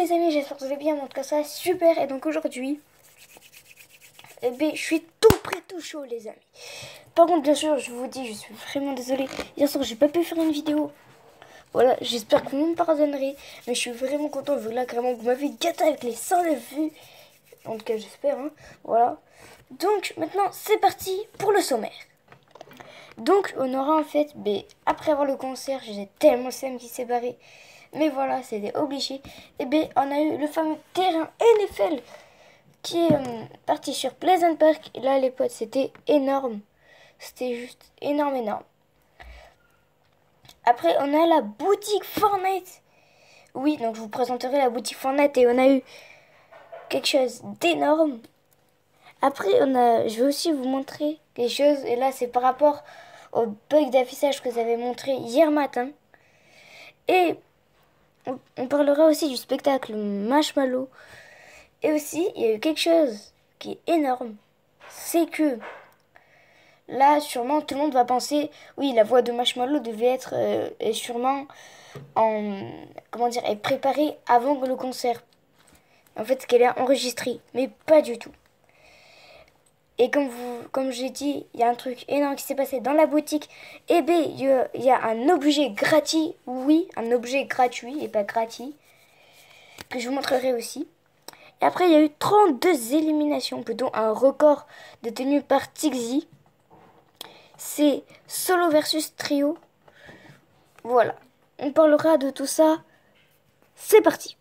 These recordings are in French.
les amis, j'espère que vous allez bien, en tout cas ça va super. Et donc aujourd'hui, je suis tout prêt, tout chaud les amis. Par contre bien sûr, je vous dis, je suis vraiment désolée. Hier soir j'ai pas pu faire une vidéo. Voilà, j'espère que vous me pardonnerez. Mais je suis vraiment content, vu là carrément vous m'avez gâté avec les 109 vues. En tout cas j'espère, hein. Voilà. Donc maintenant c'est parti pour le sommaire. Donc on aura en fait, après avoir le concert, j'ai tellement Sam qui s'est barré. Mais voilà, c'était obligé. Et on a eu le fameux terrain NFL qui est parti sur Pleasant Park. Et là les potes, c'était énorme. C'était juste énorme, énorme. Après on a la boutique Fortnite. Oui, donc je vous présenterai la boutique Fortnite. Et on a eu quelque chose d'énorme. Après je vais aussi vous montrer quelque chose. Et là c'est par rapport au bug d'affichage que vous avez montré hier matin. Et on parlera aussi du spectacle Marshmallow. Et aussi, il y a eu quelque chose qui est énorme. C'est que là, sûrement, tout le monde va penser, oui, la voix de Marshmallow devait être sûrement est préparée avant le concert. En fait, qu'elle est enregistrée, mais pas du tout. Et comme j'ai dit, il y a un truc énorme qui s'est passé dans la boutique. Et il y a un objet gratuit, oui, un objet gratuit et pas gratuit, que je vous montrerai aussi. Et après, il y a eu 32 éliminations, plutôt un record détenu par Tixi. C'est solo versus trio. Voilà, on parlera de tout ça. C'est parti.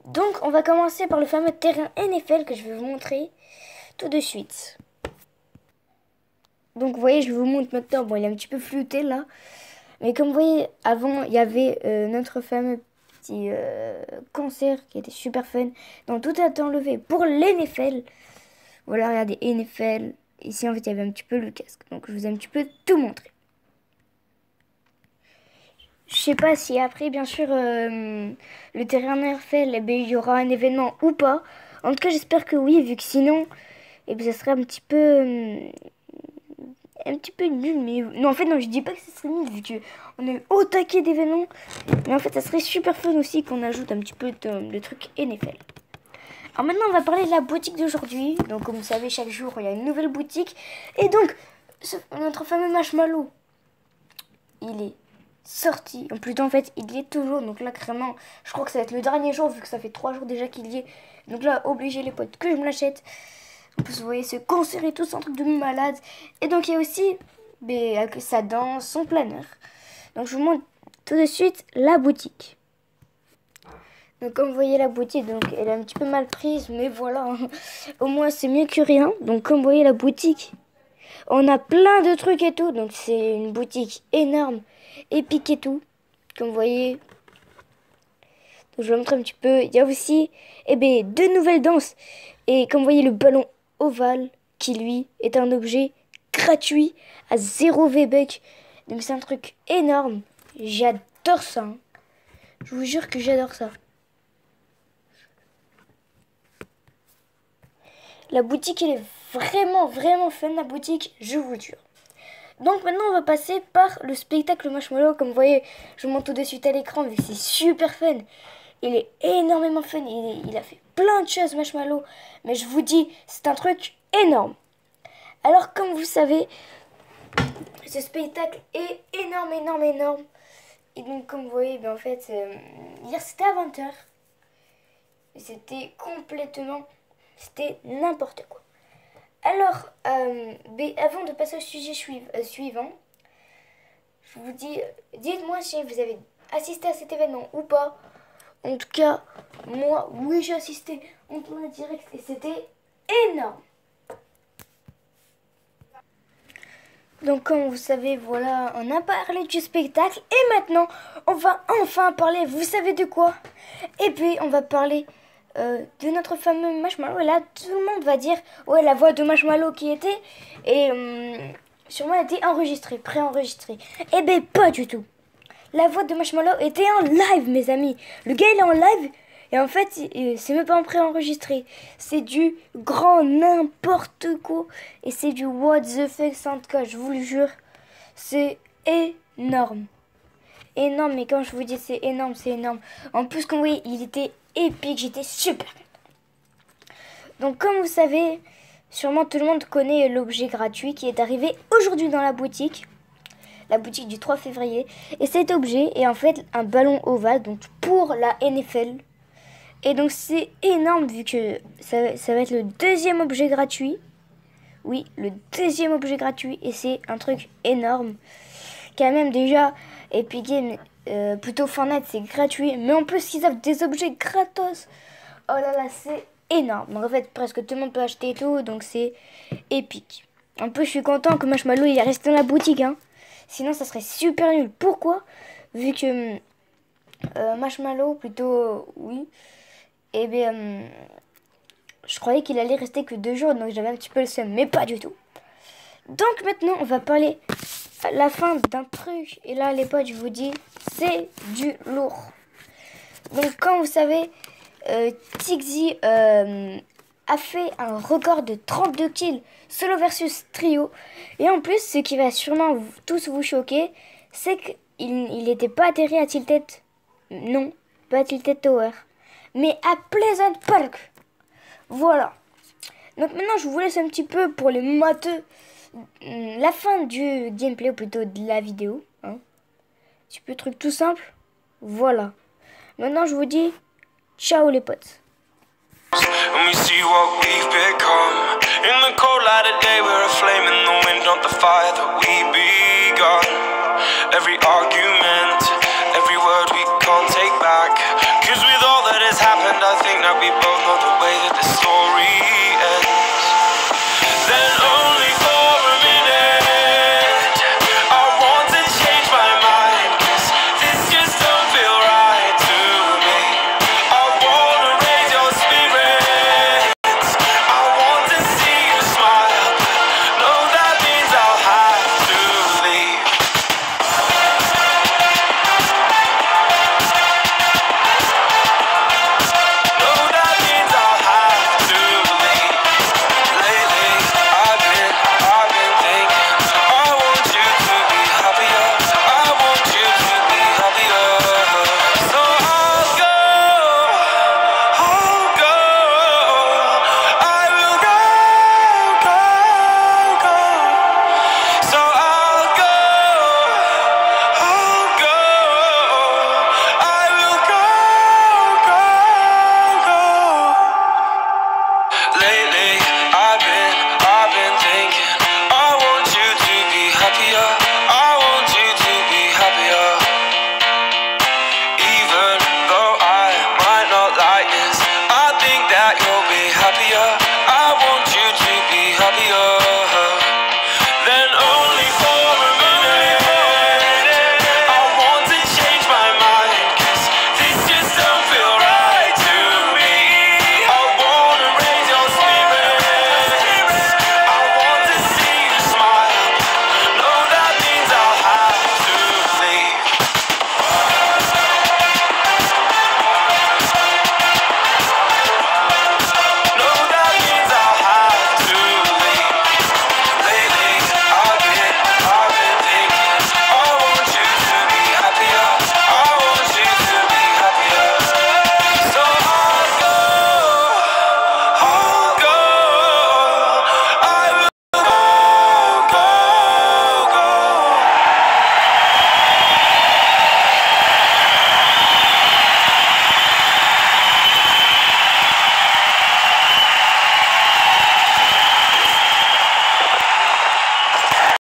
Donc, on va commencer par le fameux terrain NFL que je vais vous montrer tout de suite. Donc, vous voyez, je vous montre maintenant. Bon, il est un petit peu flouté là. Mais comme vous voyez, avant, il y avait notre fameux petit concert qui était super fun. Donc, tout a été enlevé pour l'NFL. Voilà, regardez, NFL. Ici, en fait, il y avait un petit peu le casque. Donc, je vous ai un petit peu tout montré. Je sais pas si après, bien sûr, le terrain NFL, il y aura un événement ou pas. En tout cas, j'espère que oui, vu que sinon, ça serait un petit peu nul. Mais non, en fait, non, je dis pas que ce serait nul, vu qu'on a eu au taquet d'événements. Mais en fait, ça serait super fun aussi qu'on ajoute un petit peu de trucs NFL. Alors maintenant, on va parler de la boutique d'aujourd'hui. Donc, comme vous savez, chaque jour, il y a une nouvelle boutique. Et donc, notre fameux Marshmallow, il est sorti. En plus, en fait, il y est toujours. Donc là, carrément, je crois que ça va être le dernier jour, vu que ça fait 3 jours déjà qu'il y est. Donc là, obligé les potes que je me l'achète. En plus, vous voyez, ce concert et tout, c'est un truc de malade. Et donc, il y a aussi avec sa danse, son planeur. Donc, je vous montre tout de suite la boutique. Donc comme vous voyez la boutique, donc elle est un petit peu mal prise, mais voilà, hein. Au moins c'est mieux que rien. Donc comme vous voyez la boutique, on a plein de trucs et tout, donc c'est une boutique énorme, épique et tout, comme vous voyez. Donc je vais vous montrer un petit peu, il y a aussi 2 nouvelles danses, et comme vous voyez le ballon ovale, qui lui est un objet gratuit à 0 V-Bucks. Donc c'est un truc énorme, j'adore ça, hein. Je vous jure que j'adore ça. La boutique, elle est vraiment, vraiment fun, la boutique, je vous jure. Donc maintenant, on va passer par le spectacle Marshmallow. Comme vous voyez, je vous montre tout de suite à l'écran, vu que c'est super fun. Il est énormément fun, il a fait plein de choses, Marshmallow. Mais je vous dis, c'est un truc énorme. Alors, comme vous savez, ce spectacle est énorme, énorme, énorme. Et donc, comme vous voyez, en fait, hier, c'était à 20 h. Et c'était complètement... C'était n'importe quoi. Alors, avant de passer au sujet suivant, je vous dis, dites-moi si vous avez assisté à cet événement ou pas. En tout cas, moi, oui, j'ai assisté en plein direct et c'était énorme. Donc, comme vous savez, voilà, on a parlé du spectacle et maintenant, on va enfin parler, vous savez de quoi? Et puis, on va parler... de notre fameux Marshmallow. Et là, tout le monde va dire, ouais, la voix de Marshmallow qui était, et sûrement elle était enregistrée, préenregistrée. Pas du tout. La voix de Marshmallow était en live, mes amis. Le gars, il est en live, et en fait, c'est même pas en préenregistré. C'est du grand n'importe quoi, et c'est du what the fuck, en tout cas, je vous le jure. C'est énorme. Énorme, mais quand je vous dis c'est énorme, c'est énorme. En plus, comme vous voyez, il était épique, j'étais super content. Donc comme vous savez, sûrement tout le monde connaît l'objet gratuit qui est arrivé aujourd'hui dans la boutique du 3 février. Et cet objet est en fait un ballon ovale, donc pour la NFL. Et donc c'est énorme vu que ça va être le deuxième objet gratuit. Oui, le deuxième objet gratuit. Et c'est un truc énorme. Quand même déjà, Epic Games, plutôt Fortnite, c'est gratuit. Mais en plus, ils offrent des objets gratos. Oh là là, c'est énorme. Donc en fait, presque tout le monde peut acheter et tout. Donc c'est épique. En plus, je suis content que Marshmallow il est resté dans la boutique. Hein. Sinon, ça serait super nul. Pourquoi? Vu que Marshmallow, plutôt, oui. Et bien, je croyais qu'il allait rester que 2 jours. Donc j'avais un petit peu le seum. Mais pas du tout. Donc maintenant, on va parler à la fin d'un truc. Et là, les potes, je vous dis, c'est du lourd. Donc, comme vous savez, Tixi a fait un record de 32 kills solo versus trio. Et en plus, ce qui va sûrement tous vous choquer, c'est qu'il n'était pas atterri à Tilted. Non, pas à Tilted Tower. Mais à Pleasant Park. Voilà. Donc maintenant, je vous laisse un petit peu pour les matheux. La fin du gameplay, ou plutôt de la vidéo. Hein. Petit peu truc tout simple. Voilà. Maintenant, je vous dis ciao les potes. And we see what we've become. In the cold light of day, we're a flame in the wind, not the fire that we begun. Every argument, every word we can't take back. 'Cause with all that has happened, I think that we both know the way that the story